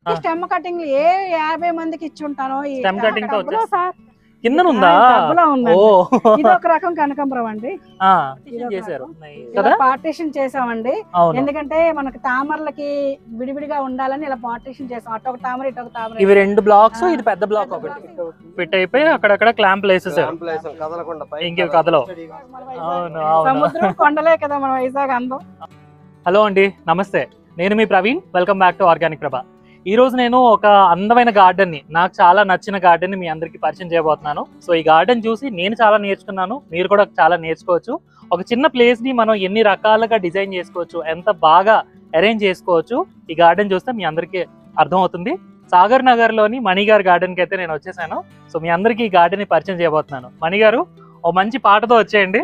Stem cutting ఏ 50 మందికి ఇచ్చి ఉంటానో ఈ స్టెమ్ కటింగ్ తో టబ్బులో సార్ కింద ఉందా? టబ్బులో ఉందండి. ఓ ఇది ఒక రకం కనకాంబరం అండి. చేశారు ఇలా పార్టీషన్ చేసామండి. అవును. ఎందుకంటే మనకి తామరలకి విడివిడిగా ఉండాలని ఇలా పార్టీషన్ చేసాం. అటు ఒక తామర ఇటు ఒక తామర. ఇవి 2 బ్లాక్స్, ఇది పెద్ద బ్లాక్ ఒకటి ఫిట్ అయిపోయి అక్కడక్కడ క్లాంప్ వేసేసారు. ఇంక కథలో అవును సముద్రం కొండలే కదా మన వైజాగ్ అందం. హలో అండి, నమస్తే. నేను మీ Praveen. Welcome back to organic Prabha. ఈ రోజు నేను ఒక అందమైన గార్డెన్ ని, నాకు చాలా నచ్చిన గార్డెన్ ని మీ అందరికి పరిచయం చేయబోతున్నాను. సో ఈ గార్డెన్ చూసి నేను చాలా నేర్చుకున్నాను, మీరు కూడా చాలా నేర్చుకోవచ్చు. ఒక చిన్న ప్లేస్ ని మనం ఎన్ని రకాలుగా డిజైన్ చేసుకోవచ్చు, ఎంత బాగా అరేంజ్ చేసుకోవచ్చు, ఈ గార్డెన్ చూస్తే మీ అందరికి అర్థమవుతుంది. సాగర్ నగర్ లోని మణిగారు గార్డెన్ కి అయితే నేను వచ్చేసాను. సో మీ అందరికి ఈ గార్డెన్ ని పరిచయం చేయబోతున్నాను. మణిగారు, ఓ మంచి పాటతో వచ్చేయండి.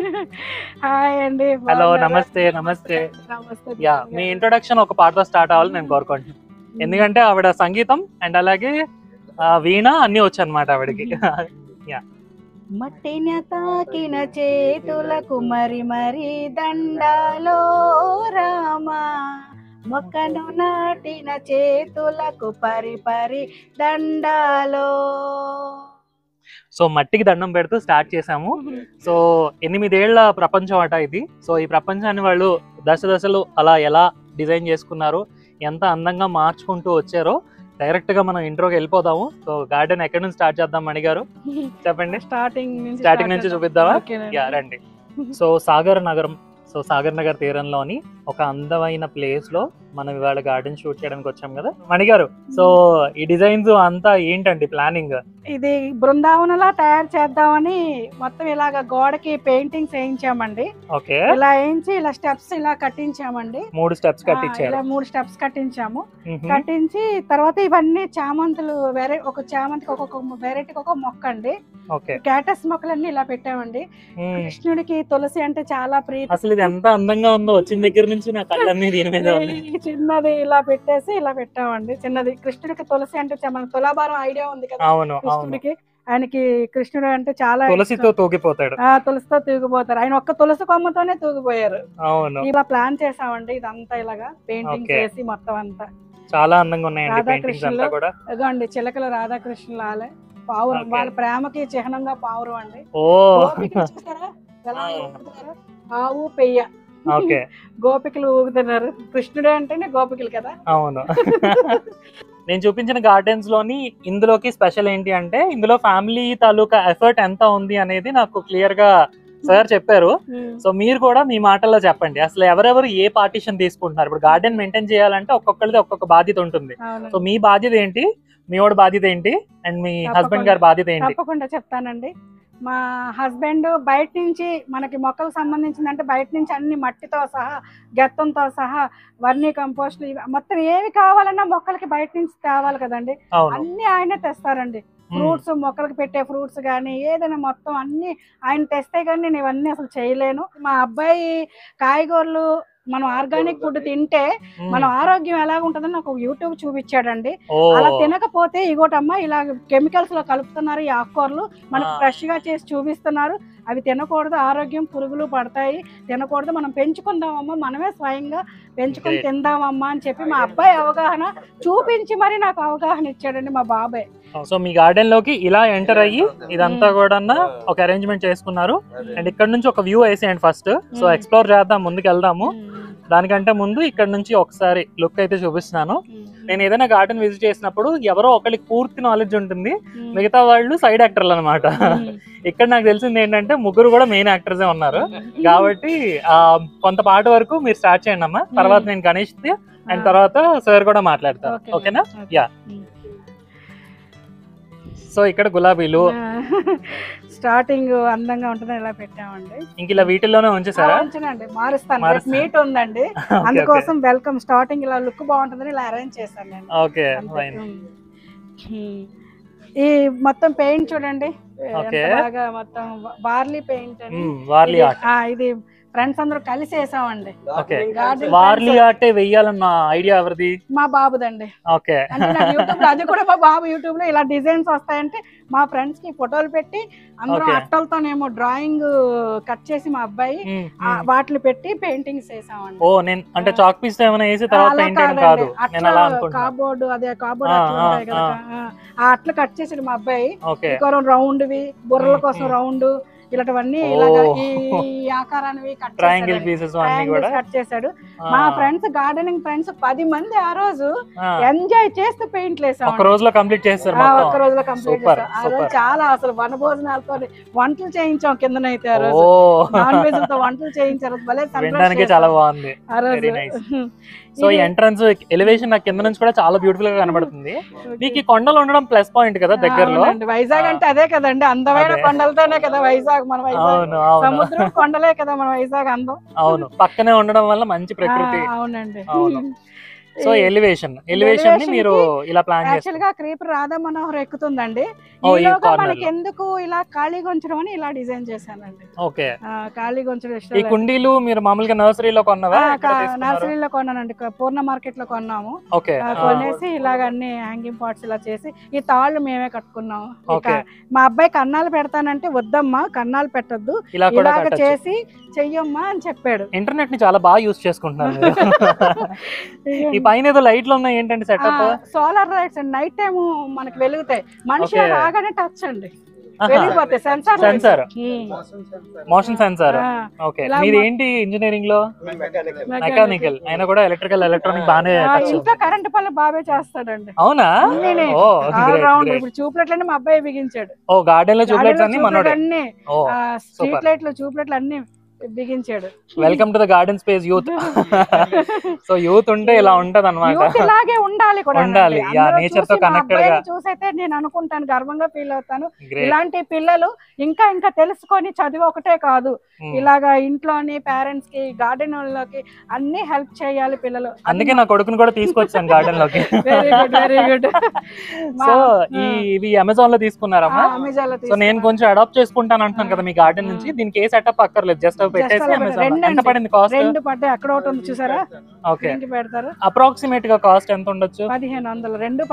హాయ్ అండి. హలో, నమస్తే. నమస్తే. యా, మీ ఇంట్రొడక్షన్ ఒక పాటతో స్టార్ట్ అవ్వాలని నేను కోరుకుంటున్నాను. ఎందుకంటే ఆవిడ సంగీతం అండ్ అలాగే వీణ అన్ని వచ్చు అనమాట ఆవిడకి. మట్టిన తాకిన చేతులకు మరి మరి దండాలో రామా, మొక్కను నాటిన చేతులకు పరి పరి దండాలో. సో మట్టికి దండం పెడుతూ స్టార్ట్ చేసాము. సో 8 ఏళ్ల ప్రపంచం అట ఇది. సో ఈ ప్రపంచాన్ని వాళ్ళు దశలు అలా ఎలా డిజైన్ చేసుకున్నారు, ఎంత అందంగా మార్చుకుంటూ వచ్చారో డైరెక్ట్ గా మనం ఇంట్రోకి వెళ్ళిపోదాము. సో గార్డెన్ ఎక్కడి నుంచి స్టార్ట్ చేద్దాం మణి గారు, చెప్పండి. స్టార్టింగ్ నుంచి చూపిద్దామా? రండి. సో సాగర్ నగర్ తీరంలోని ఒక అందమైన ప్లేస్ లో మనం ఇవాళ గార్డెన్ షూట్ చేయడానికి వచ్చాం కదా మణి గారు. సో ఈ డిజైన్స్ అంతా ఏంటండి ప్లానింగ్? ఇది బృందావనంలా తయారు చేద్దామని మొత్తం ఇలాగ గోడకి పెయింటింగ్స్ వేయించామండి. ఓకే, ఇలా వేయించి ఇలా స్టెప్స్ ఇలా కట్టించామండి. 3 స్టెప్స్ కట్టించారు. ఇలా 3 స్టెప్స్ కట్టించాము. కట్టించి తర్వాత ఇవన్నీ చామంతులు, ఒక చామంతికి ఒక్కొక్క వెరైటీకి ఒక మొక్క అండి. క్యాటస్ మొక్కలన్నీ ఇలా పెట్టామండి. కృష్ణుడికి తులసి అంటే చాలా ప్రీతి. అసలు ఇది ఎంత అందంగా ఉందో, వచ్చిన దగ్గర నుంచి నా కళ్ళన్నీ దీని మీద చిన్నది ఇలా పెట్టేసి ఇలా పెట్టామండి. చిన్నది కృష్ణుడికి తులసి అంటే మనకు తులాభారం ఐడియా ఉంది కదా. అవును, కృష్ణుడికి, ఆయనకి కృష్ణుడు అంటే చాలా తులసితో తూగిపోతాడు. తులసితో తూగిపోతారు. ఆయన ఒక్క తులసి కొమ్మతోనే తూగిపోయారు. అవును, ఇలా ప్లాన్ చేసామండి. ఇదంతా ఇలాగా పెయింటింగ్ చేసి మొత్తం అంతా చాలా అందంగా ఉన్నాయండి పెయింటింగ్స్ అంతా కూడా. ఇదిగోండి చిలకల రాధాకృష్ణులు ఆలే పావురం, వాళ్ళ ప్రేమకి చిహ్నంగా పావురం అండి. ఆవు పెయ్య గోపికలు ఊగుతున్నారు. కృష్ణుడే అంటేనే గోపికలు కదా. అవును. నేను చూపించిన గార్డెన్స్ లోని ఇందులోకి స్పెషల్ ఏంటి అంటే, ఇందులో ఫ్యామిలీ తాలూకా ఎఫర్ట్ ఎంత ఉంది అనేది నాకు క్లియర్ గా సార్ చెప్పారు. సో మీరు కూడా మీ మాటల్లో చెప్పండి, అసలు ఎవరెవరు ఏ పార్టీషన్ తీసుకుంటున్నారు. ఇప్పుడు గార్డెన్ మెయింటైన్ చేయాలంటే ఒక్కొక్కరిది ఒక్కొక్క బాధ్యత ఉంటుంది. సో మీ బాధ్యత ఏంటి, మీ వాడి బాధ్యత ఏంటి, అండ్ మీ హస్బెండ్ గారి బాధ్యత ఏంటి? తప్పకుండా చెప్తానండి. మా హస్బెండ్ బయట నుంచి మనకి మొక్కలకు సంబంధించిందంటే బయట నుంచి అన్ని మట్టితో సహా, గెత్తంతో సహా, వర్మీ కంపోస్ట్ మొత్తం ఏవి కావాలన్నా మొక్కలకి బయట నుంచి తేవాలి కదండి. అన్ని ఆయనే తెస్తారండి. ఫ్రూట్స్, మొక్కలకు పెట్టే ఫ్రూట్స్ కానీ ఏదైనా మొత్తం అన్ని ఆయన తెస్తే కానీ నేను ఇవన్నీ అసలు చేయలేను. మా అబ్బాయి కాయగూరలు, మనం ఆర్గానిక్ ఫుడ్ తింటే మన ఆరోగ్యం ఎలా ఉంటుందని నాకు యూట్యూబ్ చూపించాడండి. అలా తినకపోతే ఇగోటమ్మా ఇలా కెమికల్స్ లో కలుపుతున్నారు ఈ ఆకుకూరలు, మనకు ఫ్రెష్ గా చేసి చూపిస్తున్నారు, అవి తినకూడదు, ఆరోగ్యం పురుగులు పడతాయి, తినకూడదు, మనం పెంచుకుందామమ్మా, మనమే స్వయంగా పెంచుకొని తిందామమ్మా అని చెప్పి మా అబ్బాయి అవగాహన చూపించి మరి నాకు అవగాహన ఇచ్చాడండి మా బాబాయ్. సో మీ గార్డెన్ లోకి ఇలా ఎంటర్ అయ్యి ఇదంతా కూడా ఒక అరేంజ్మెంట్ చేసుకున్నారు. అండ్ ఇక్కడ నుంచి ఒక వ్యూ వేసేయండి ఫస్ట్. సో ఎక్స్ప్లోర్ చేద్దాం, ముందుకు వెళ్దాము. దానికంటే ముందు ఇక్కడ నుంచి ఒకసారి లుక్ అయితే చూపిస్తున్నాను. నేను ఏదైనా గార్డెన్ విజిట్ చేసినప్పుడు ఎవరో ఒకరికి పూర్తి నాలెడ్జ్ ఉంటుంది, మిగతా వాళ్ళు సైడ్ యాక్టర్లు అనమాట. ఇక్కడ నాకు తెలిసింది ఏంటంటే ముగ్గురు కూడా మెయిన్ యాక్టర్సే ఉన్నారు. కాబట్టి కొంత పాట వరకు మీరు స్టార్ట్ చేయండి అమ్మా, తర్వాత నేను గణేష్ అండ్ తర్వాత సార్ కూడా మాట్లాడతాను. ఓకేనా? యా. సో ఇక్కడ గులాబీలు స్టార్టింగ్ అందంగా ఉంటుందని ఇలా పెట్టామండి. ఇంక ఇలా వీటిల్లోనే ఉంచేసారా? ఉంచనండి, మారుస్తాను. మీట్ ఉందండి, అందుకోసం వెల్కమ్. స్టార్టింగ్ ఇలా లుక్ బాగుంటుందని ఇలా అరేంజ్ చేశాను నేను. ఓకే. ఈ మొత్తం పెయింట్ చూడండి, బాగా మొత్తం బార్లీ పెయింట్ అని. ఇది ఫ్రెండ్స్ అందరూ కలిసి వేసామండి. ఓకే, వార్లీ ఆర్టే వెయ్యాలన్న ఐడియా ఎవరిది? మా బాబుదండి. ఓకే, అంటే నాకు యూట్యూబ్ లో, అది కూడా మా బాబు యూట్యూబ్ లో ఇలా డిజైన్స్ వస్తాయంటే మా ఫ్రెండ్స్ కి ఫోటోలు పెట్టి అందరం అట్టలతోనేమో డ్రాయింగ్ కట్ చేసి మా అబ్బాయి వాటిని పెట్టి పెయింటింగ్స్ వేసామండి. ఓ, నేను అంటే చాక్ పీస్ ఏమైనా వేసి తర్వాత పెయింట్ చేయడం కాదు, నేను అలా అనుకుంటున్నా. కార్బోర్డ్, అదే కార్బోర్డ్ అట్లు ఉంటాయి కదా, ఆ అట్లు కట్ చేసాడు మా అబ్బాయి. రౌండ్ వి, బుర్రల కోసం రౌండ్, ఇలాంటివన్నీ ఇలాగా ఈ ఆకారాన్ని కట్ చేశాడు. మా ఫ్రెండ్స్, గార్డెనింగ్ ఫ్రెండ్స్ 10 మంది ఆ రోజు ఎంజాయ్ చేస్తూ పెయింట్లు వేసాం. ఒక రోజులో కంప్లీట్ చేస్తారు. ఒక రోజులో కంప్లీట్ చేస్తాం. ఆ రోజు చాలా అసలు వనభోజనాలతో వంటలు చేయించాం. కిందనైతే ఆ రోజు నాన్ వెజ్ తో వంటలు చేయించారు. చాలా బాగుంది ఆ రోజు. సో ఎంట్రన్స్ ఎలివేషన్ నాకు కింద నుంచి కూడా చాలా బ్యూటిఫుల్ గా కనబడుతుంది. మీకు కొండలు ఉండడం ప్లస్ పాయింట్ కదా దగ్గరలో. వైజాగ్ అంటే అదే కదండి, అందమైన కొండలతోనే కదా వైజాగ్. మన వైజాగ్ సముద్రం, కొండలే కదా మన వైజాగ్ అందం. అవును, పక్కనే ఉండడం వల్ల మంచి ప్రకృతి. అవునండి. సో ఎలివేషన్ ని మీరు ఇలా ప్లాన్ చేస్తారు. యాక్చువల్ గా క్రీపర్ రాధా మనోహర్ ఎక్కుతుందండి. మనకి ఎందుకు ఇలా ఖాళీగా ఉంచడం అని ఇలా డిజైన్ చేశానండి. ఓకే, ఖాళీగా ఉంచడం ఇష్టం. ఈ కుండీలు మీరు మామూలుగా నర్సరీలో కొన్నవా? నర్సరీలో కొన్నానండి, పూర్ణ మార్కెట్ లో కొన్నాము. కొనేసి ఇలాగ అన్ని హ్యాంగింగ్ పాట్స్ ఇలా చేసి ఈ తాళ్ళు మేమే కట్టుకున్నాము. మా అబ్బాయి కన్నాలు పెడతానంటే వద్దమ్మా, కన్నాలు పెట్టద్దు, ఇలాగ చేసి చెయ్యమ్మా అని చెప్పాడు. ఇంటర్నెట్ ని చాలా బాగా యూజ్ చేసుకుంటున్నారు. ఈ పైన ఏదో లైట్లు ఉన్నాయి, ఏంటంటే సెటప్ సోలార్ లైట్స్ అండి. నైట్ టైం మనకి వెలుగుతాయి, మనిషి రాగానే టచ్ అండి వెలిగిపోతాయి. Sensor, motion sensor. ఓకే, మీది ఏంటి ఇంజనీరింగ్ లో? మెకానికల్ అయినా కూడా ఎలక్ట్రికల్ ఎలక్ట్రానిక్ బానే. ఇంట్లో కరెంట్ పనులు బాగా చేస్తాడండి. అవునా? ఇప్పుడు చూపులెట్లన్నీ మా అబ్బాయి బిగించాడు. ఓ, గార్డెన్ లో చూపులెట్స్ అన్ని మనోడే. అన్ని స్ట్రీట్ లైట్లు, చూపులెట్లు అన్ని బిగించాడు. Welcome to the garden space youth. So youth ఉంటే ఇలా ఉంటది అన్నమాట. ఇలాగే ఉండాలి కూడా, ఉండాలి. నేచర్ తో కనెక్టెడ్ గా చూసైతే నేను అనుకుంటాను, గర్వంగా ఫీల్ అవుతాను. ఇలాంటి పిల్లలు ఇంకా ఇంకా తెలుసుకొని చదివి ఒకటే కాదు, ఇలాగా ఇంట్లోని పేరెంట్స్ కి, గార్డెన్ లోకి అన్ని హెల్ప్ చేయాలి పిల్లలు. అందుకే నా కొడుకుని కూడా తీసుకొచ్చాను గార్డెన్ లోకి. Very good, very good. So ఇవి అమెజాన్ లో తీసుకున్నారమ్మా? అమెజాన్ లో. సో నేను కొంచెం అడాప్ట్ చేసుకుంటాను అంటున్నాను కదా మీ గార్డెన్ నుంచి. దీనికి ఏ సెటప్ అక్కర్లేదు, జస్ట్ ఎంత పడింది కాస్ట్? 2 పడ్డాయి, అక్కడ ఒకటి ఉంది చూసారా. ఓకే, పెడతారు. అప్రాక్సిమేట్ గా కాస్ట్ ఎంత ఉండొచ్చు? 1500. 2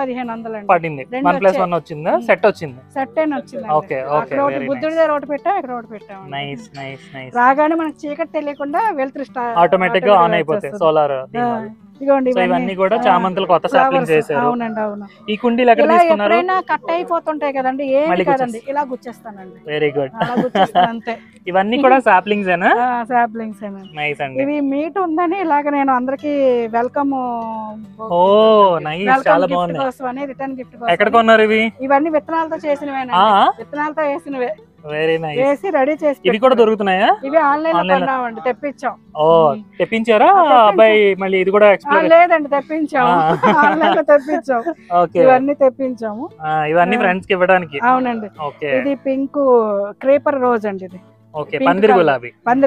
పడింది. 1+1 వచ్చిందా? సెట్ వచ్చింది. సెట్ అయిన వచ్చింది. Okay, okay. బుద్ధుడి దగ్గర ఒకటి పెట్టాం, ఇక్కడ ఒకటి పెట్టాం. Nice, nice, nice. రాగానే మనకి చీకటి తెలియకుండా వెలుతురు ఆటోమేటిక్ గా ఆన్ అయిపోతాయి సోలార్. ఇవన్నీ కూడా చామంతులు కొత్త సాప్లింగ్ చేశారు. అవునండి, అవును. ఈ కుండీలు ఎక్కడ తీసుకున్నారు? ఎప్పుడైనా కట్ అయిపోతుంటాయి కదండి, ఏమి కదండి, ఇలా గుచ్చేస్తానండి. Very good. అంతే. ఇవన్నీ కూడా సాప్లింగ్స్ ఏనా? సాప్లింగ్స్. నైస్ అండి. ఇవి మీట్ ఉందని ఇలాగ నేను అందరికి వెల్కమ్. ఓ నైస్, చాలా బాగుంది. రిటర్న్ గిఫ్ట్ కోసం. ఎక్కడ కొన్నారు ఇవి? ఇవన్నీ విత్తనాలతో చేసినవేనా? విత్తనాలతో వేసినవే. Very nice. వేసి రెడీ చేసి. ఇవి కూడా దొరుకుతున్నాయా? ఇవి ఆన్లైన్ లో కొన్నామండి, తెప్పించాం. ఓ, తెప్పించారా అబ్బాయి? మళ్ళీ ఇది కూడా లేదండి, తెప్పించాము. ఆన్లైన్ లో తెప్పించాం. ఇవన్నీ తెప్పించాము. ఇవన్నీ ఫ్రెండ్స్ కి ఇవ్వడానికి. అవునండి. ఇది పింక్ క్రీపర్ రోజ్ అండి. ఇది ఓకే, పందిరి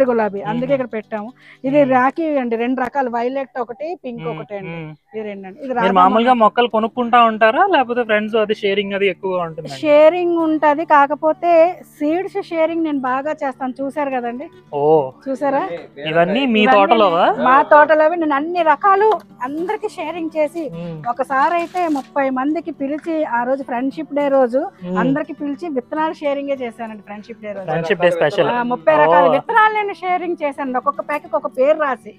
గులాబీ. అందుకే ఇక్కడ పెట్టాము. ఇది రాఖీ అండి, 2 రకాలు, వైలెట్ ఒకటి, పింక్ ఒకటి అండి. ఈ 2 అండి. ఇది మామూలుగా మొక్కలు కొనుక్కుంటా ఉంటారా, లేకపోతే ఫ్రెండ్స్ అది షేరింగ్ అది ఎక్కువగా ఉంటుంది? షేరింగ్ ఉంటది, కాకపోతే సీడ్స్ షేరింగ్ నేను బాగా చేస్తాను. చూసారు కదండి. ఓ, చూసారా? ఇవన్నీ మీ తోటలో? మా తోటలో నేను అన్ని రకాలు అందరికి షేరింగ్ చేసి, ఒకసారి అయితే 30 మందికి పిలిచి, ఆ రోజు ఫ్రెండ్షిప్ డే రోజు అందరికి పిలిచి విత్తనాలు షేరింగ్ చేశానండి. ఫ్రెండ్షిప్ డే రోజు, ఫ్రెండ్షిప్ డే స్పెషల్. 30 రకాల విత్తనాలు నేను షేరింగ్ చేశాను. ఒక్కొక్క ప్యాకెట్ ఒక పేరు రాసి,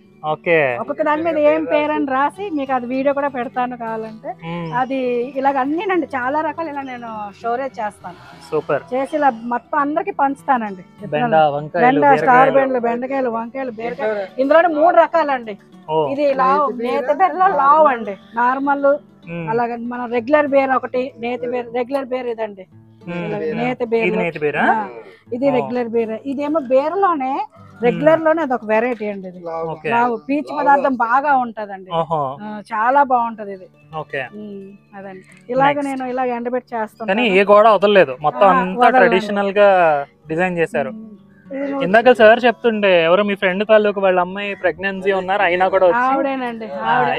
ఒక్కొక్క దాని మీద ఏం పేరు అని రాసి, మీకు అది వీడియో కూడా పెడతాను కావాలంటే. అది ఇలాగ అన్నినండి, చాలా రకాలు ఇలా నేను స్టోరేజ్ చేస్తాను. సూపర్. చేసి ఇలా మొత్తం అందరికి పంచుతానండి. స్టార్ బెండ్లు, బెండకాయలు, వంకాయలు, బీరకాయలు. ఇందులోనే 3 రకాలండి. ఇది లావ్, నేతి బేర్లో లావ్ అండి, నార్మల్. అలాగే మనం రెగ్యులర్ బేర్ ఒకటి, నేతి బేర్. రెగ్యులర్ బేర్ ఇదండి, నేతి బేర్. ఇది రెగ్యులర్ బేర్. ఇదేమో బేర్లోనే, రెగ్యులర్ లోనే అదొక వెరైటీ అండి. ఇది పీచు పదార్థం బాగా ఉంటదండి, చాలా బాగుంటది ఇది. అదండి, ఇలాగ నేను ఇలా ఎండబెట్టి చేస్తాను. ఏ గోడ వదలలేదు, మొత్తం అంతా ట్రెడిషనల్ గా డిజైన్ చేశారు. ఇందాక సార్ చెప్తుండే, ఎవరో మీ ఫ్రెండ్ తాలూకు వాళ్ళ అమ్మాయి ప్రెగ్నెన్సీ ఉన్నారు, అయినా కూడా ఆవిడేనండి.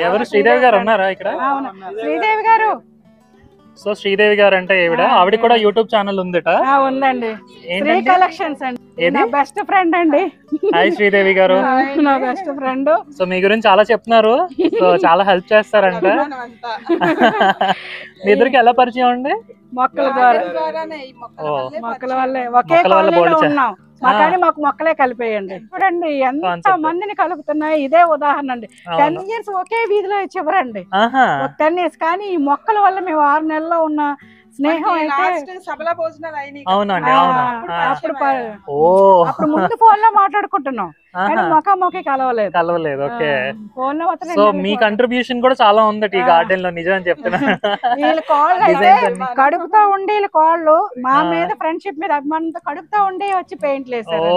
ఎవరు? శ్రీదేవి గారు ఉన్నారా ఇక్కడ? శ్రీదేవి గారు. సో శ్రీదేవి గారు అంటే ఆవిడ కూడా యూట్యూబ్ ఛానల్ ఉందట. ఉందండి, శ్రీ కలెక్షన్స్ అండి. ఏది బెస్ట్ ఫ్రెండ్ అండి. హాయ్ శ్రీదేవి గారు. నా బెస్ట్ ఫ్రెండ్. సో మీ గురించి చాలా చెప్తున్నారు, సో చాలా హెల్ప్ చేస్తారంట. మీ ఇద్దరికి ఎలా పరిచయం అండి? మొక్కల ద్వారానే. మొక్కల వల్లే ఒకే కాలనీలో ఉన్నాం. మాకు మొక్కలే కలిపేయండి. చూడండి ఎంత మందిని కలుపుతున్నాయి. ఇదే ఉదాహరణ అండి. 10 years ఒకే వీధిలో చివరండి. 10 years కానీ ఈ మొక్కల వల్ల మేము 6 నెలల్లో ఉన్న స్నేహం అయితే సభల భోజనాలు అయినాయి. అవునండి. అప్పుడు ముందు ఫోన్ లో మాట్లాడుకుంటున్నాం, ముఖాముఖి కలవలేదు. ఓకే. ఫోన్ లో సో మీ కంట్రిబ్యూషన్ కూడా చాలా ఉంది ఈ గార్డెన్ లో, నిజం చెప్తున్నా. వీళ్ళ కాళ్ళు అయితే కడుపుతో ఉండి వీళ్ళ కాళ్ళు మా మీద ఫ్రెండ్షిప్ మీద అభిమానంతో కడుపుతో ఉండి వచ్చి పెయింట్ వేసారు.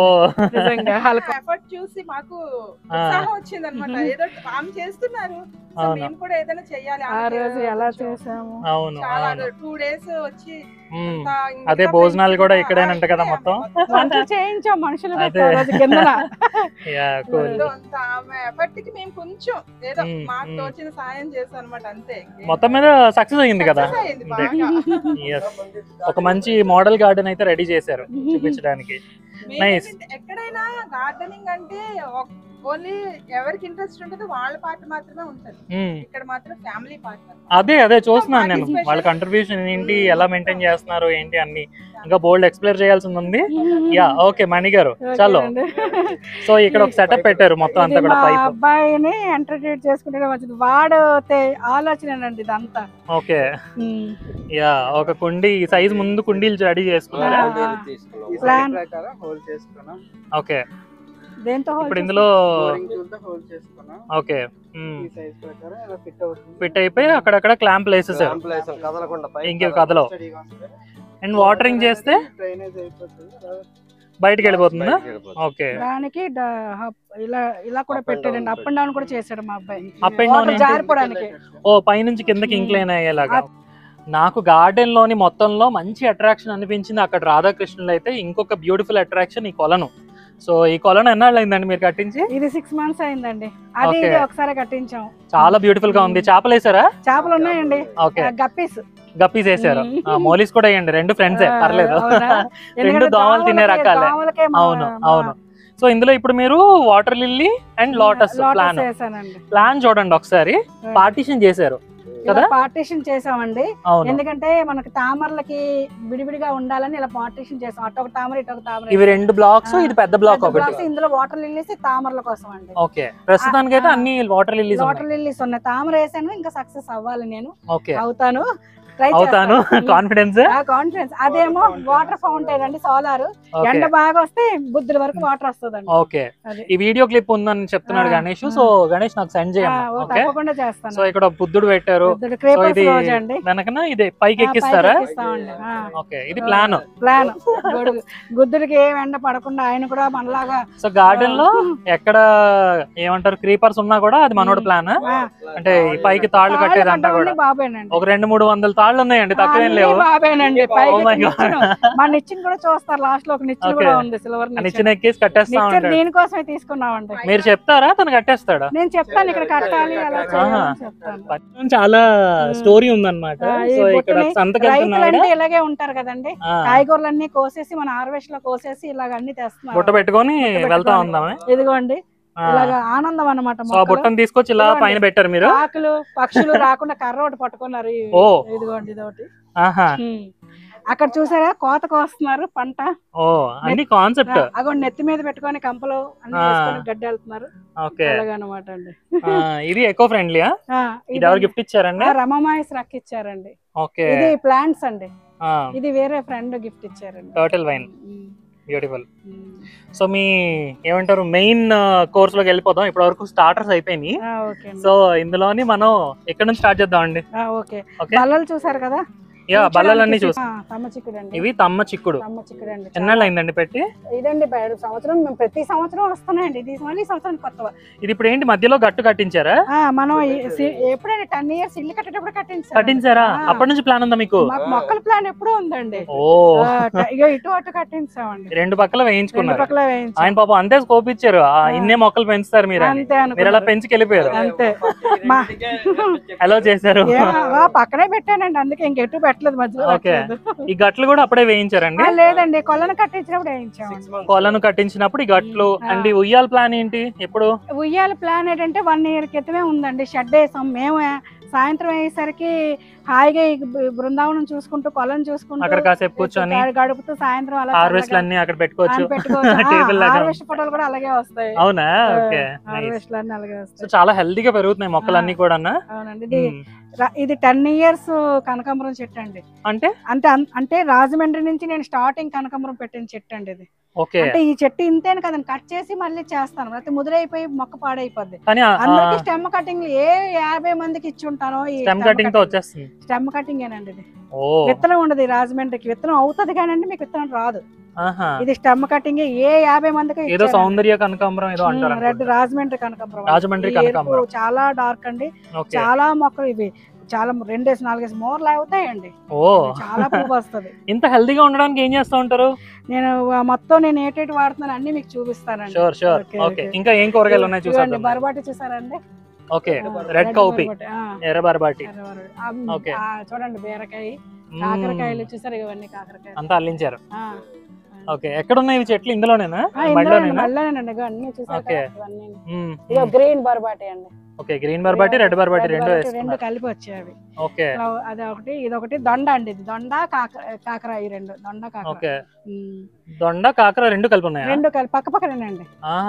నిజంగా ఎఫర్ట్ చూసి మాకు ఉత్సాహం వచ్చింది అనమాట. ఏదో ఆమె చేస్తున్నారు, మేము కూడా ఏదైనా చెయ్యాలి. ఆ రోజు ఎలా చేసాము. చాలా 2 days వచ్చి అదే భోజనాలు కూడా ఇక్కడేనంట కదా మొత్తం. వంట చేయించాం మనుషులు ఆమె ఎఫర్ట్ కి మేము కొంచెం ఏదో మాకు తోచిన సాయం చేసాం అనమాట. అంతే, మొత్తం మీద సక్సెస్ అయ్యింది కదా. ఒక మంచి మోడల్ గార్డెన్ అయితే రెడీ చేశారు చూపించడానికి. ఎక్కడైనా గార్డెనింగ్ అంటే ఓన్లీ ఎవరికి ఇంట్రెస్ట్ ఉంటుందో వాళ్ళ పార్ట్ మాత్రమే ఉంటది. ఇక్కడ మాత్రం ఫ్యామిలీ పార్ట్. అదే చూస్తున్నాను నేను, వాళ్ళ కంట్రిబ్యూషన్ ఏంటి, ఎలా మెయింటైన్ చేస్తున్నారు ఏంటి అన్ని ఇంకా బోల్డ్ ఎక్స్ప్లోర్ చేయాల్సింది ఉంది. యా ఓకే మణి గారు, చలో. సో ఇక్కడ ఒక సెటప్ పెట్టారు మొత్తం అంతా కూడా. అబ్బాయిని ఎంటర్టైన్ చేసుకుంటే మంచిది, వాడు ఆలోచనండి ఇదంతా. ఓకే. యా ఒక కుండీ సైజ్ ముందు కుండీలు రెడీ చేసుకున్నారా? ఓకే. ఇప్పుడు ఇందులో ఓకే ఫిట్ అయిపోయి అక్కడక్కడ క్లాంప్ వేసేసారు, ఇంకేం కదలవు. అండ్ వాటరింగ్ చేస్తే బయటకి వెళ్ళిపోతుందా? ఓకే. దానికి ఇలా కూడా పెట్టాడండి, అప్ అండ్ డౌన్ కూడా చేశాడు మా అబ్బాయి. అప్ అండ్ డౌన్ జారిపోవడానికి. ఓ పైనుంచి కిందకి ఇంక్లైన్ అయ్యేలాగా. నాకు గార్డెన్ లోని మొత్తంలో మంచి అట్రాక్షన్ అనిపించింది అక్కడ రాధాకృష్ణులు అయితే. ఇంకొక బ్యూటిఫుల్ అట్రాక్షన్ ఈ కొలను. సో ఈ కొలను ఎన్నాళ్ళు అయిందండి మీరు కట్టించి? ఇది 6 months అయిందండి. అది ఒకసారి కట్టించాం. చాలా బ్యూటిఫుల్ గా ఉంది. చేపలు వేసారా? చేపలు ఉన్నాయండి. ఓకే. గప్పీస్ వేసారు. మోలీస్ కూడా వేయండి, 2 ఫ్రెండ్సే, పర్లేదు. 2 దోమలు తినే రకాలే. అవును. సో ఇందులో ఇప్పుడు మీరు water lily and lotus plan చూడండి ఒకసారి. పార్టీషన్ చేశారు కదా? పార్టీషన్ చేసామండి, ఎందుకంటే మనకి తామరలకి విడివిడిగా ఉండాలని ఇలా పార్టీషన్ చేసాం. అటు ఒక తామర, ఇటు ఒక తామర. ఇవి 2 బ్లాక్స్, ఇది పెద్ద బ్లాక్ ఒకటి. ఇందులో వాటర్ లిల్లీస్ తామరల కోసం అండి. ఓకే. ప్రస్తుతానికి అయితే అన్ని వాటర్ లిల్లీస్ ఉన్నాయి. తామర వేసాను, ఇంకా సక్సెస్ అవ్వాలి నేను. ఓకే. అవుతాను. కాన్ఫిడెన్స్. అదేమో వాటర్ ఫౌంటైన్ అండి, సోలార్. ఎండ బాగా వస్తే బుద్ధుల వరకు వాటర్ వస్తుంది. ఓకే. ఈ వీడియో క్లిప్ ఉందని చెప్తున్నాడు గణేష్. సో గణేష్ నాకు సెండ్ చేయండి. తప్పకుండా చేస్తాను. సో ఇక్కడ బుద్ధుడు పెట్టారు. వెనకన ఇది పైకి ఎక్కిస్తారా? ఓకే. ఇది ప్లాన్. బుద్ధుడికి ఏం ఎండ పడకుండా ఆయన కూడా మనలాగా. సో గార్డెన్ లో ఎక్కడ ఏమంటారు క్రీపర్స్ ఉన్నా కూడా అది మనోడు ప్లాన్. అంటే పైకి తాళ్లు కట్టేదంతా కూడా ఒక 200-300 తాళ్ళు ఉన్నాయండి, తక్కువేం లేవు. మా నిచ్చెన కూడా చూస్తారు లాస్ట్ లో. ఒక నిచ్చెన కూడా ఉంది, సిల్వర్ నిచ్చెన ఎక్కేసి కట్టేస్తా ఉంటాడు. దీనికోసమే తీసుకున్నామండి. మీరు చెప్తారా తను కట్టేస్తాడా? నేను చెప్తాను ఇక్కడ కట్టాలి అలా చెప్తాను. చాలా స్టోరీ ఉందన్నమాట. సో ఇక్కడ రైతులంటే ఇలాగే ఉంటారు కదండి, కాయగూరలన్నీ కోసేసి మన హార్వెస్ట్ లో కోసేసి ఇలాగ అన్ని తెస్తున్నారు. బుట్ట పెట్టుకొని వెళ్తా ఉందామే. ఇదిగోండి ఇలాగా ఆనందం అన్నమాట. బుట్టను తీసుకొచ్చి ఇలా పైన పెట్టారు మీరు. ఆకులు పక్షులు రాకుండా కర్ర ఒకటి పట్టుకున్నారు. ఇదిగోండి ఇదొకటి. అక్కడ చూసారా కోత కోస్తున్నారు పంట. అన్ని కాన్సెప్ట్. అగో నెత్తి మీద పెట్టుకొని కంపలు అన్ని గడ్డి వెళ్తున్నారు. అలాగనమాట అండి. ఇది ఎకో ఫ్రెండ్లీయా? ఇది ఎవరు గిఫ్ట్ ఇచ్చారండి? రమమాయస్ రక్ ఇచ్చారండి. ఓకే. ఇది ప్లాంట్స్ అండి. ఇది వేరే ఫ్రెండ్ గిఫ్ట్ ఇచ్చారండి. Turtle wine. బ్యూటిఫుల్. సో మీ ఏమంటారు మెయిన్ కోర్స్ లోకి వెళ్ళిపోదాం. ఇప్పటి వరకు స్టార్టర్స్ అయిపోయినాయి. సో ఇందులోని మనం ఎక్కడ నుంచి స్టార్ట్ చేద్దాం అండి? ఓకే. బల్లలు చూసారు కదా? బల్లలన్నీ చూసాం. ఇవి తమ్మ చిక్కుడు. ఎన్నాళ్ళు అయిందండి పెట్టి? ఇదండి సంవత్సరం, ప్రతి సంవత్సరం వస్తున్నాయండి. ఇది మళ్ళీ సంవత్సరం కొత్త. ఇది ఇప్పుడు ఏంటి మధ్యలో గట్టు కట్టించారా? మనం ఎప్పుడైనా 10 years ఇల్లు కట్టేటప్పుడు కట్టించారా? అప్పటి నుంచి ప్లాన్ ఉందా మీకు? మొక్కల ప్లాన్ ఎప్పుడూ ఉందండి. ఇటు అటు కట్టించామండి. 2 పక్కల వేయించుకున్నారు. ఆయన పాపం అంతే స్కోప్ ఇచ్చారు. ఇన్నే మొక్కలు పెంచుతారు మీరు, మీరు అలా పెంచుకెళ్ళిపోయారు. అంతే హలో చేశారు. పక్కనే పెట్టానండి, అందుకే ఇంకెటు పెట్టలేదు మధ్యలో ఓకే. పెట్టలేదు. ఈ గట్లు కూడా అప్పుడే వేయించారండి? లేదండి, కొలను కట్టించినప్పుడు వేయించామండి. కొలను కట్టించినప్పుడు ఈ గట్లు అండ్ ఈ ఉయ్యాల ప్లాన్ ఏంటి ఎప్పుడు? ఉయ్యాల ప్లాన్ ఏంటంటే 1 year క్రితమే ఉందండి. షెడ్ వేసాం మేము. సాయంత్రం అయ్యేసరికి హాయిగా ఈ బృందావనం చూసుకుంటూ కొలను చూసుకుంటూ అక్కడ కాసేపు కూర్చొని గడుపుతూ సాయంత్రం అలా హార్వెస్ట్ అన్ని అక్కడ పెట్టుకోవచ్చు. పెట్టుకోవచ్చు. హార్వెస్ట్ ఫోటోలు కూడా అలాగే వస్తాయి. అవునా? ఓకే. హార్వెస్ట్ అన్ని అలాగే సో వస్తాయి. చాలా హెల్దీగా పెరుగుతున్నాయి మొక్కలన్నీ కూడా. అవునండి. ఇది 10 years కనకాంబరం చెట్టు అండి. అంటే అంటే రాజమండ్రి నుంచి నేను స్టార్టింగ్ కనకాంబరం పెట్టిన చెట్టు అండి ఇది. ఓకే. అంటే ఈ చెట్టు ఇంతేను కదండి, కట్ చేసి మళ్ళీ చేస్తాను, లేకపోతే ముదిరైపోయి మొక్క పాడైపోద్ది. కానీ అందరికి స్టెమ్ కటింగ్ 50 మందికి ఇచ్చి ఉంటాను. స్టెమ్ కటింగ్ తో వచ్చేస్తుంది. స్టెమ్ కటింగ్ ఏనండి ఇది. ఓ, విత్తనం ఉండదు. రాజమండ్రికి విత్తనం అవుతుంది కానీ మీకు విత్తనం రాదు. ఆహా. ఇది స్టెమ్ కటింగ్ 50 మందికి. ఏదో సౌందర్య కనకాంబరం ఏదో అంటారు. రెడ్ రాజమండ్రి కనకాంబరం. రాజమండ్రి కనకాంబరం చాలా డార్క్ అండి. ఓకే. చాలా మొక్కలు ఇవి చాలా 2-4 మోర్లు అవుతాయండి. ఓ, చాలా పువ్వు వస్తుంది. ఇంత హెల్దీగా ఉండడానికి ఏం చేస్తూ ఉంటారు? నేను మొత్తం నేను ఏటేటి వాడుతున్నాను అన్ని మీకు చూపిస్తానండి. Sure sure. ఓకే. ఇంకా ఏం కూరగాయలు ఉన్నాయి చూసారండి? బరబాటి చూసారండి? ఓకే. రెడ్ కౌపీ, ఎర్ర బరబాటి. ఓకే. చూడండి, బీరకాయ, కాకరకాయలు చూసారు, ఇవన్నీ కాకరకాయలు అంతా అల్లించారు. ఓకే. ఎక్కడ ఉన్నాయి ఇవి చెట్లు? ఇందులోనేనా? మళ్ళీనండి అన్ని చూసారు. గ్రీన్ బరబాటి అండి. ఓకే. గ్రీన్ బర్బాటి, రెడ్ బర్బాటి రెండు కలిపి వచ్చేవి. ఓకే. అది ఒకటి, ఇది ఒకటి. దొండ అండి. ఇది దొండ కాకర, ఈ రెండు దొండ కాకర. ఓకే. దొండ కాకర రెండు కలిపి ఉన్నాయా? రెండు కలిపి పక్క పక్కనేనండి.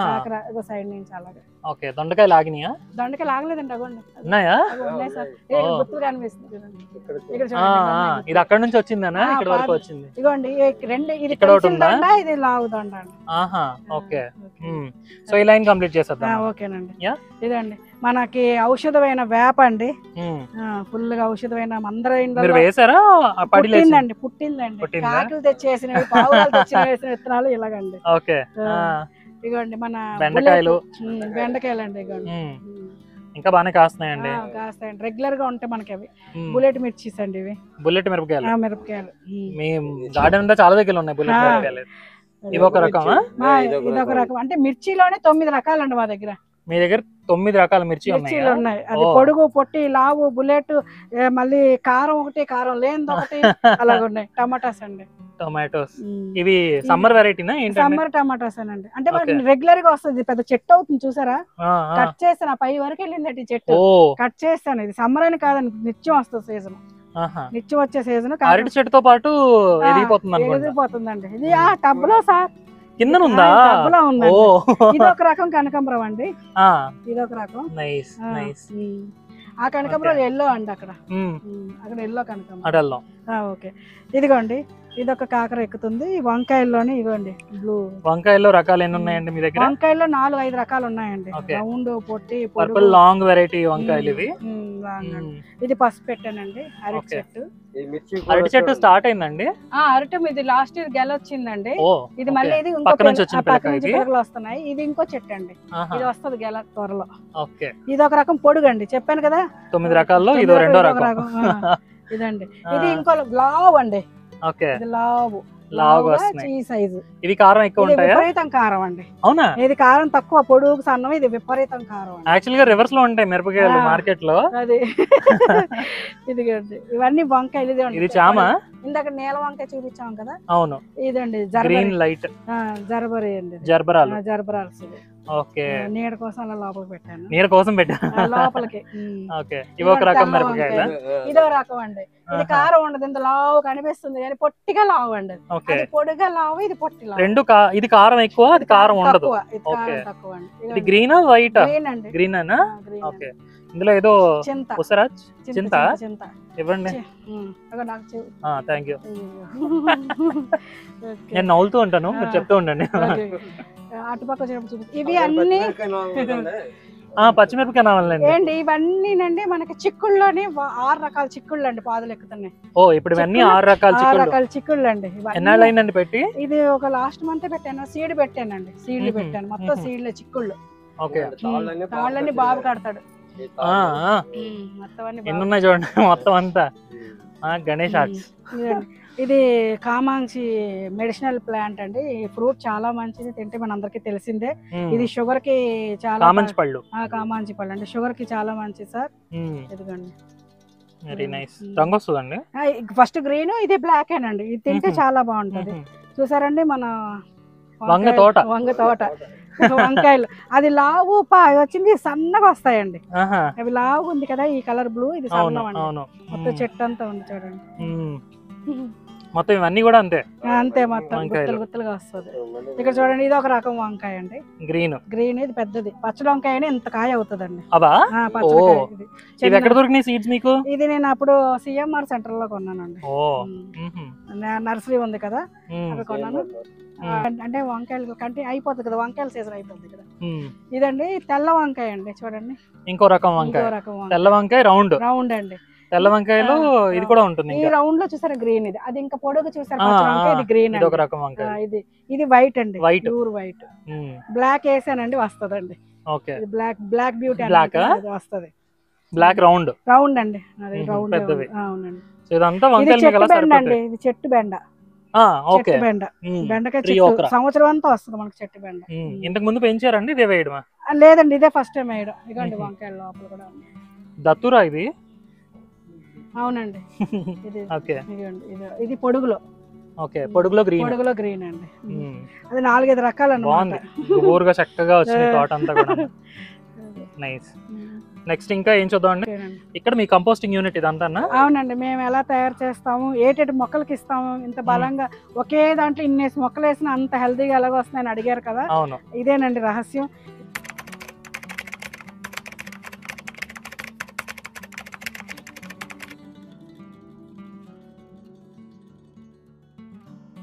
కాకర సైడ్ నుంచి అలాగే. ఓకే. దొండకాయలు ఆగినాయా? దొండకాయలు ఆగలేదండి. అగోండి ఉన్నాయా? ఉన్నాయి సార్. గుర్తు కనిపిస్తుంది. ఇది అక్కడ నుంచి వచ్చిందనా? ఇక్కడ వరకు వచ్చింది. ఇదిగోండి రెండు. ఇది ఇక్కడ ఒకటి ఉందా? ఇది లావు దొండ అండి. ఆహా. ఓకే. సో ఈ లైన్ కంప్లీట్ చేసేద్దాం. ఓకేనండి. ఇదండి మనకి ఔషధమైన వేప అండి. ఫుల్ గా ఔషధమైన అందరూ వేసారా? పుట్టిందండి. కాకులు తెచ్చేసినవి, పావులు తెచ్చిన వేసిన విత్తనాలు ఇలాగండి. ఓకే. ఇగోండి మన బెండకాయలు అండి. ఇగోండి ఇంకా బాగానే కాస్తున్నాయండి. కాస్తాయండి. రెగ్యులర్ గా ఉంటాయి మనకి అవి. బుల్లెట్ మిర్చీస్ అండి ఇవి. బుల్లెట్ మిరపకాయలు. మిరపకాయలు మీ గార్డెన్ అంతా చాలా దగ్గర ఉన్నాయి బుల్లెట్ మిరపకాయలు. ఇవి ఒక రకమా? ఇది ఒక రకం. అంటే మిర్చిలోనే 9 రకాలండి మా దగ్గర. మీ దగ్గర 9 రకాల మిర్చీలు ఉన్నాయి. అది పొడుగు, పొట్టి, లావు, బుల్లెట్, మళ్ళీ కారం ఒకటి, కారం లేనిది ఒకటి, అలాగ ఉన్నాయి. టమాటాస్ అండి. టొమాటోస్. ఇవి సమ్మర్ వెరైటీనా? సమ్మర్ టమాటాస్ అండి. అంటే రెగ్యులర్ గా వస్తుంది. పెద్ద చెట్టు అవుతుంది చూసారా? కట్ చేస్తాను, పై వరకు వెళ్ళింది చెట్టు. కట్ చేస్తాను. ఇది సమ్మర్ అని కాదండి, నిత్యం వస్తుంది సీజన్. నిత్యం వచ్చే సీజన్. అరటి చెట్టుతో పాటు ఎదిగిపోతుందండి. ఇది ఆ టబ్ లో సార్ కింద ఉందా? ఇది ఒక రకం కనకాంబరం అండి. ఇది ఒక రకం. ఆ కనకాంబరం ఎల్లో అండి. అక్కడ ఎల్లో కనకాంబరం. ఓకే. ఇదిగోండి, ఇది ఒక కాకర ఎక్కుతుంది. వంకాయల్లోని ఇదిగోండి బ్లూ. వంకాయల్లో రకాలు ఎన్ని ఉన్నాయండి మీ దగ్గర? వంకాయల్లో 4-5 రకాలు ఉన్నాయండి. రౌండ్, పొట్టి, పర్పుల్, లాంగ్ వెరైటీ వంకాయలు ఇవి. ఇది పసుపు పెట్టానండి. అరటి చెట్టు. అరటి చెట్టు స్టార్ట్ అయిందండి. అరటి ఇది లాస్ట్ ఇయర్ గెలొచ్చిందండి. ఇది మళ్ళీ ఇది పక్క నుంచి పిల్లలు వస్తున్నాయి. ఇది ఇంకో చెట్టు అండి. ఇది వస్తుంది గెల త్వరలో. ఇది ఒక రకం పొడుగు అండి, చెప్పాను కదా 9 రకాల్లో ఇది రెండో రకం. ఇదండి. ఇది ఇంకో లావు అండి. ఇవి కారం ఎక్కువ ఉంటాయా? విపరీతం కారం అండి. అవునా? ఇది కారం తక్కువ, పొడుగు సన్నం. ఇది విపరీతం కారం. యాక్చువల్ గా రివర్స్ లో ఉంటాయి మిరపకాయలు మార్కెట్ లో. అది ఇదిగోండి, ఇవన్నీ వంకాయలు. ఇది చామ. ఇందాక నీల వంకాయ చూపించాం కదా. అవును. ఇదండి గ్రీన్ లైట్ జర్బరీ అండి. జర్బరాల్స్. ఓకే. నీడ కోసం అలా లోపలికి పెట్టాను. నీడ కోసం పెట్టాను లోపలికి. ఓకే. ఇవి ఒక రకం మిరపకాయలు. ఇదో రకం అండి. ఇది కారం ఉండదు, ఇంత లావు కనిపిస్తుంది కానీ పొట్టిగా లావు అండి. అది పొడిగా లావు, ఇది పొట్టి లావు. రెండు. ఇది కారం ఎక్కువ, అది కారం ఉండదు. తక్కువ అండి. ఇది గ్రీన్ వైట్? గ్రీన్ అండి. గ్రీన్ అనా? ఓకే. ఇందులో ఏదో ఉసరాజ్ చింత ఇవ్వండి. Thank you. నేను నవ్వుతూ ఉంటాను, మీరు చెప్తూ ఉండండి. అటుపక్క ఇవి అన్ని పచ్చిమిరపకాయ కావాలండి. ఏంటి ఇవన్నీనండి మనకి చిక్కుళ్ళలోని 6 రకాల చిక్కుళ్ళు అండి. పాదులు ఎక్కుతున్నాయి. ఇప్పుడు ఇవన్నీ 6 రకాల చిక్కుళ్ళు అండి. ఎన్నాళ్ళు అయిందండి పెట్టి? ఇది ఒక లాస్ట్ మంత్ పెట్టాను. సీడ్ పెట్టానండి. సీడ్లు పెట్టాను మొత్తం. సీడ్లే చిక్కుళ్ళు. తాళ్ళని బాబు కడతాడు. ఎన్ని ఉన్నాయి చూడండి మొత్తం అంతా. గణేష్ ఆర్ట్స్. ఇది కామాంచి మెడిసినల్ ప్లాంట్ అండి. ఈ ఫ్రూట్ చాలా మంచిది, తింటే మన అందరికి తెలిసిందే. ఇది షుగర్ కి చాలా. కామాంచి పళ్ళు అండి, షుగర్ కి చాలా మంచిది సార్. ఇదిగోండి వెరీ నైస్. రంగు వస్తుందండి. ఫస్ట్ గ్రీన్, ఇది బ్లాక్ అండి. ఇది తింటే చాలా బాగుంటది. చూసారండి మన వంగ తోట వంకాయలు, అది లావు వచ్చింది, సన్నగా వస్తాయండి. అవి లావు ఉంది కదా, ఈ కలర్ బ్లూ, ఇది సన్నమండి. మొత్తం చెట్టు అంతా ఉంది చూడండి. మొత్తం ఇవన్నీ కూడా అంతే అంతే, మొత్తం గుత్తులు గుత్తులుగా వస్తుంది. ఇక్కడ చూడండి, ఇది ఒక రకం వంకాయ అండి, గ్రీన్. ఇది పెద్దది పచ్చడి వంకాయ, ఇంత కాయ అవుతుందండి. ఇది ఎక్కడ దొరికినాయి సీడ్స్ మీకు? ఇది నేను అప్పుడు సిఎంఆర్ సెంటర్ లో కొన్నానండి. నర్సరీ ఉంది కదా, అక్కడ కొన్నాను. అంటే వంకాయలు కంటే అయిపోతుంది కదా, వంకాయల సీజన్ అయిపోతుంది కదా. ఇదండి తెల్ల వంకాయ అండి, చూడండి. ఇంకో రకం వంకాయ, తెల్ల వంకాయ రౌండ్ అండి. తెల్ల వంకాయలో ఇది కూడా ఉంటుంది. ఈ రౌండ్ లో చూసారా గ్రీన్, ఇది అది ఇంకా పొడుగు చూసారా, ఇది గ్రీన్. ఒక రకం వంకాయ. ఇది వైట్ అండి, ప్యూర్ వైట్. బ్లాక్ వేసానండి, వస్తదండి. బ్లాక్ బ్యూటీ వస్తది. బ్లాక్ రౌండ్ అండి, పెద్దవి. అవునండి. ఇదంతా అండి, ఇది చెట్టు బెండ. బెండకాయ చెట్టు సంవత్సరం అంతా వస్తుంది మనకి చెట్టు బెండ. ఇంతకు ముందు పెంచారండి ఇదే వేయడమా? లేదండి, ఇదే ఫస్ట్ టైం వేయడం. ఇదిగోండి వంకాయల లోపల కూడా ఉంది. దత్తురా ఇది? అవునండి. ఇది పొడుగులో గ్రీన్ అండి. అది 4-5 రకాలు బాగుంది, ఊరుగా చక్కగా వచ్చింది తోట అంతా కూడా. నైస్. నెక్స్ట్ ఇంకా ఏం చూద్దామండి? ఇక్కడ మీ కంపోస్టింగ్ యూనిట్ ఇదంతా? అవునండి, మేము ఎలా తయారు చేస్తాము, ఏటేటి మొక్కలకి ఇస్తాము, ఇంత బలంగా ఒకే దాంట్లో ఇన్నేసి మొక్కలు వేసినా అంత హెల్తీగా ఎలాగో వస్తున్నాయని అడిగారు కదా. ఇదేనండి రహస్యం.